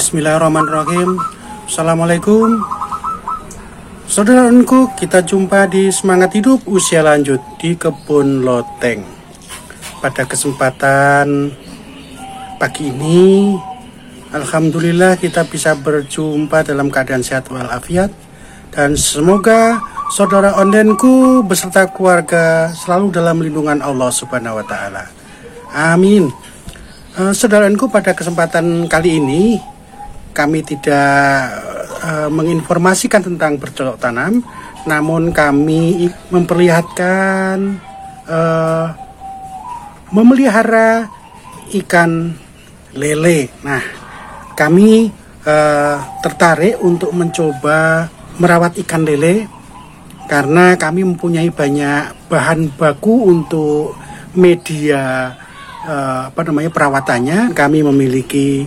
Bismillahirrahmanirrahim. Assalamualaikum. Saudaraku, kita jumpa di Semangat Hidup Usia Lanjut di Kebun Loteng. Pada kesempatan pagi ini, alhamdulillah kita bisa berjumpa dalam keadaan sehat walafiat. Dan semoga saudara onlineku beserta keluarga selalu dalam lindungan Allah Subhanahu wa Ta'ala. Amin. Saudaraku, pada kesempatan kali ini kami tidak menginformasikan tentang bercocok tanam, namun kami memperlihatkan memelihara ikan lele. Nah, kami tertarik untuk mencoba merawat ikan lele karena kami mempunyai banyak bahan baku untuk media perawatannya. Kami memiliki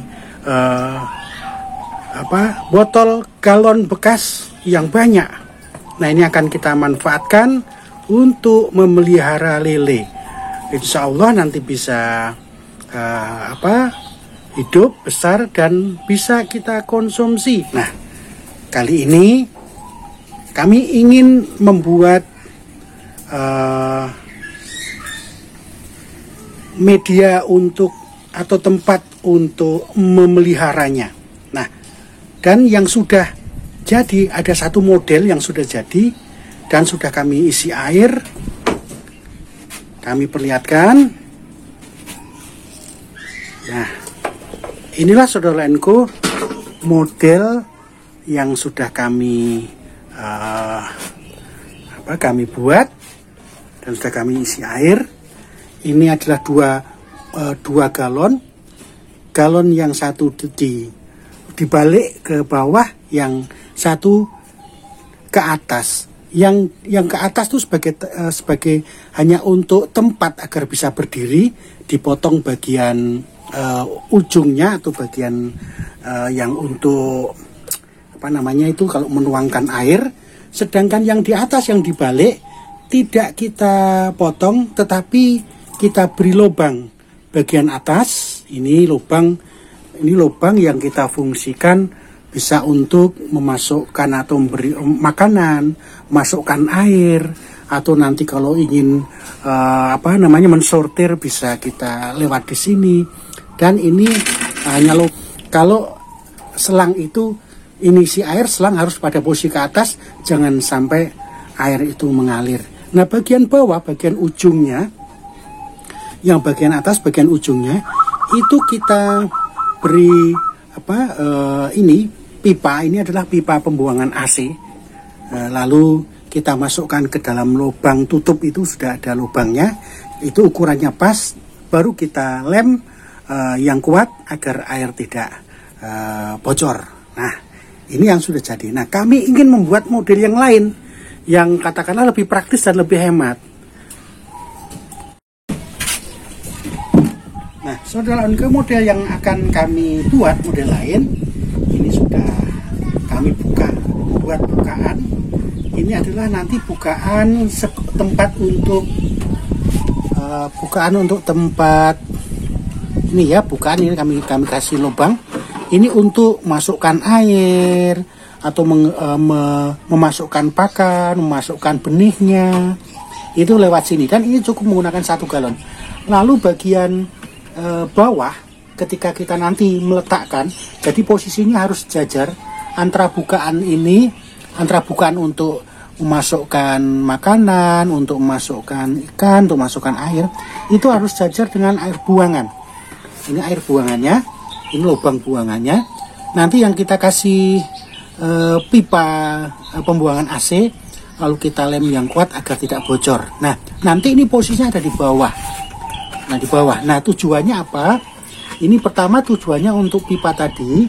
botol galon bekas yang banyak. Nah, ini akan kita manfaatkan untuk memelihara lele. Insya Allah nanti bisa hidup besar dan bisa kita konsumsi. Nah, kali ini kami ingin membuat media untuk atau tempat untuk memeliharanya. Nah, dan yang sudah jadi, ada satu model yang sudah jadi dan sudah kami isi air. Kami perlihatkan. Nah, inilah saudaraku model yang sudah kami kami buat dan sudah kami isi air. Ini adalah dua galon. Galon yang satu dibalik ke bawah, yang satu ke atas. Yang ke atas itu sebagai hanya untuk tempat agar bisa berdiri, dipotong bagian ujungnya atau bagian yang untuk itu kalau menuangkan air. Sedangkan yang di atas, yang dibalik, tidak kita potong, tetapi kita beri lubang. Bagian atas ini lubang yang kita fungsikan bisa untuk memasukkan atau memberi makanan, masukkan air, atau nanti kalau ingin mensortir bisa kita lewat di sini. Dan ini hanya kalau selang itu ini isi air, selang harus pada posisi ke atas, jangan sampai air itu mengalir. Nah, bagian bawah, bagian ujungnya, yang bagian atas, bagian ujungnya itu kita beri ini pipa. Ini adalah pipa pembuangan AC. Lalu kita masukkan ke dalam lubang tutup, itu sudah ada lubangnya, itu ukurannya pas. Baru kita lem yang kuat agar air tidak bocor. Nah, ini yang sudah jadi. Nah, kami ingin membuat model yang lain yang katakanlah lebih praktis dan lebih hemat. Nah, saudara, ke model yang akan kami buat, model lain, ini sudah kami buat bukaan. Ini adalah nanti bukaan tempat untuk tempat ini ya, bukaan ini kami kasih lubang. Ini untuk masukkan air atau memasukkan pakan, memasukkan benihnya. Itu lewat sini, dan ini cukup menggunakan 1 galon. Lalu bagian bawah, ketika kita nanti meletakkan, jadi posisinya harus jajar antara bukaan untuk memasukkan makanan, untuk memasukkan ikan, untuk memasukkan air, itu harus jajar dengan air buangan. Ini air buangannya, ini lubang buangannya. Nanti yang kita kasih pipa pembuangan AC, lalu kita lem yang kuat agar tidak bocor. Nah, nanti ini posisinya ada di bawah. Nah, tujuannya apa? Ini pertama tujuannya untuk pipa tadi.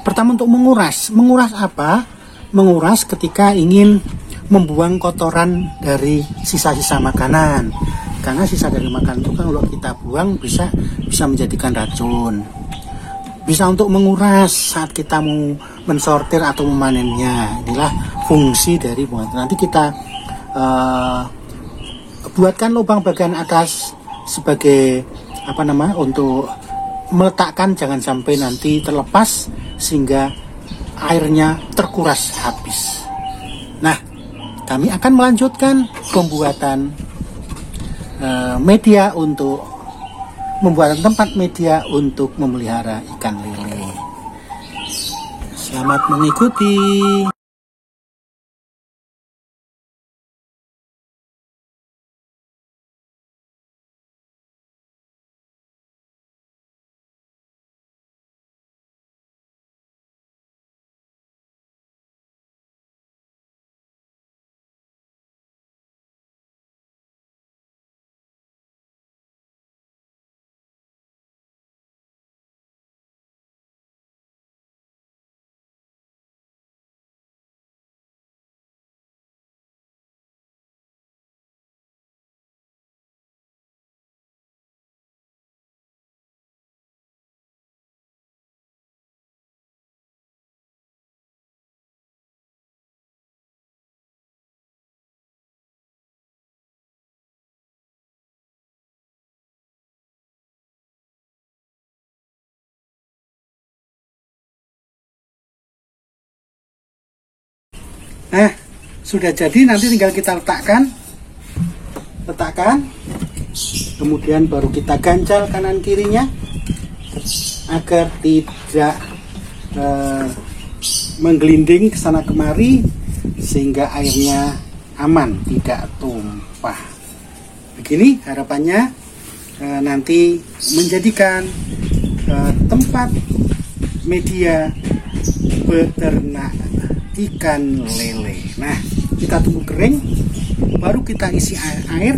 Pertama untuk menguras. Menguras apa? Menguras ketika ingin membuang kotoran dari sisa-sisa makanan. Karena sisa dari makanan itu kan kalau kita buang bisa menjadikan racun. Bisa untuk menguras saat kita mau mensortir atau memanennya. Inilah fungsi dari buangan. Nanti kita buatkan lubang bagian atas sebagai untuk meletakkan jangan sampai nanti terlepas sehingga airnya terkuras habis. Nah, kami akan melanjutkan pembuatan tempat media untuk memelihara ikan lele. Selamat mengikuti. Nah, sudah jadi, nanti tinggal kita letakkan, kemudian baru kita ganjal kanan kirinya agar tidak menggelinding ke sana kemari sehingga airnya aman, tidak tumpah. Begini harapannya nanti menjadikan tempat media beternak ikan lele. Nah, kita tunggu kering, baru kita isi air,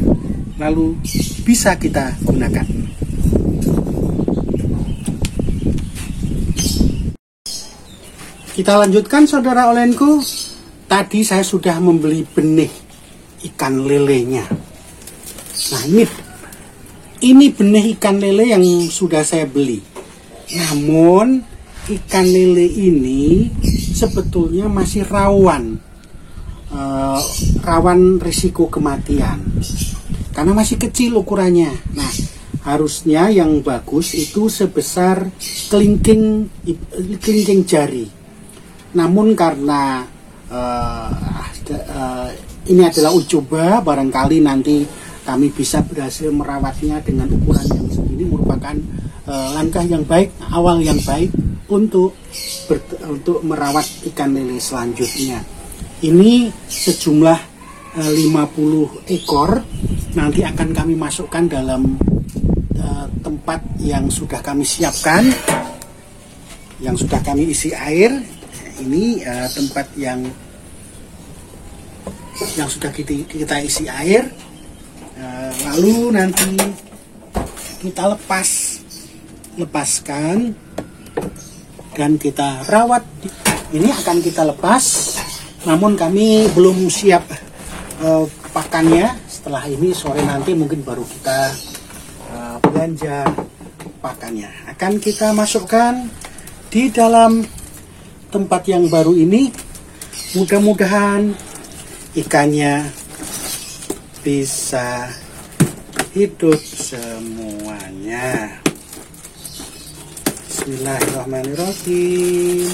lalu bisa kita gunakan. Kita lanjutkan, saudara olenku. Tadi saya sudah membeli benih ikan lelenya. Nah, ini benih ikan lele yang sudah saya beli. Namun ikan lele ini sebetulnya masih rawan risiko kematian karena masih kecil ukurannya. Nah, harusnya yang bagus itu sebesar kelingking jari. Namun karena ini adalah uji coba, barangkali nanti kami bisa berhasil merawatnya dengan ukuran yang segini, merupakan langkah yang baik, awal yang baik untuk merawat ikan lele selanjutnya. Ini sejumlah 50 ekor nanti akan kami masukkan dalam tempat yang sudah kami siapkan, yang sudah kami isi air. Ini tempat yang sudah kita isi air, lalu nanti kita lepaskan dan kita rawat. Ini akan kita lepas, namun kami belum siap pakannya. Setelah ini sore nanti mungkin baru kita belanja pakannya. Akan kita masukkan di dalam tempat yang baru ini. Mudah-mudahan ikannya bisa hidup semuanya. Bismillahirrahmanirrahim.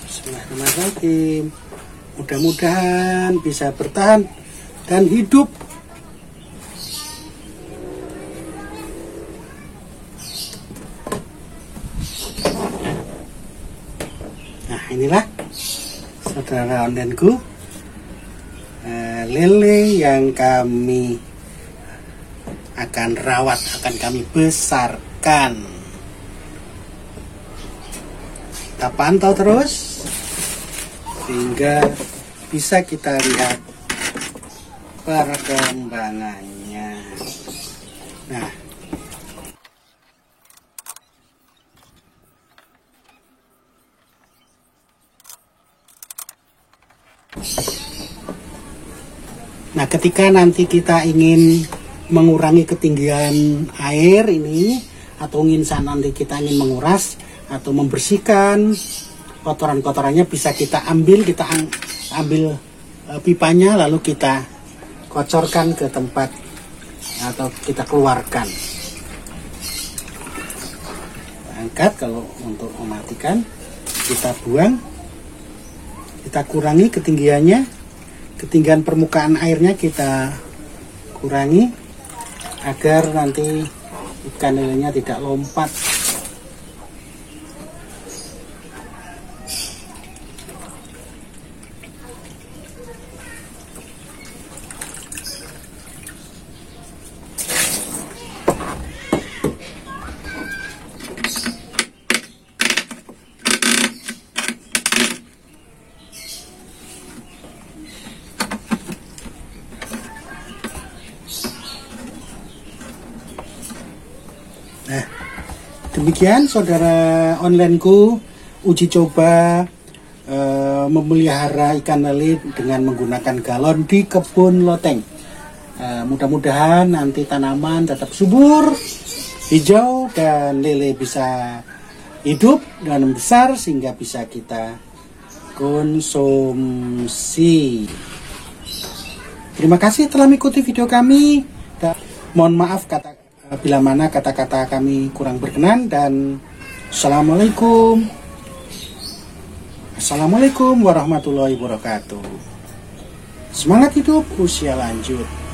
Bismillahirrahmanirrahim. Mudah-mudahan bisa bertahan dan hidup. Nah, inilah saudara ondenku, lele yang kami akan rawat, akan kami besarkan. Kita pantau terus sehingga bisa kita lihat perkembangannya. Nah, ketika nanti kita ingin mengurangi ketinggian air ini, atau nanti kita ingin menguras, atau membersihkan kotoran-kotorannya bisa kita ambil, ambil pipanya lalu kita kocorkan ke tempat atau kita keluarkan. Angkat, kalau untuk mematikan kita buang, kita kurangi ketinggiannya, ketinggian permukaan airnya kita kurangi agar nanti ikan lelenya tidak lompat. Nah, demikian saudara onlineku uji coba memelihara ikan lele dengan menggunakan galon di kebun loteng. Mudah-mudahan nanti tanaman tetap subur, hijau, dan lele bisa hidup dan besar sehingga bisa kita konsumsi. Terima kasih telah mengikuti video kami. Mohon maaf bila mana kata-kata kami kurang berkenan, dan Assalamualaikum warahmatullahi wabarakatuh. Semangat hidup, usia lanjut.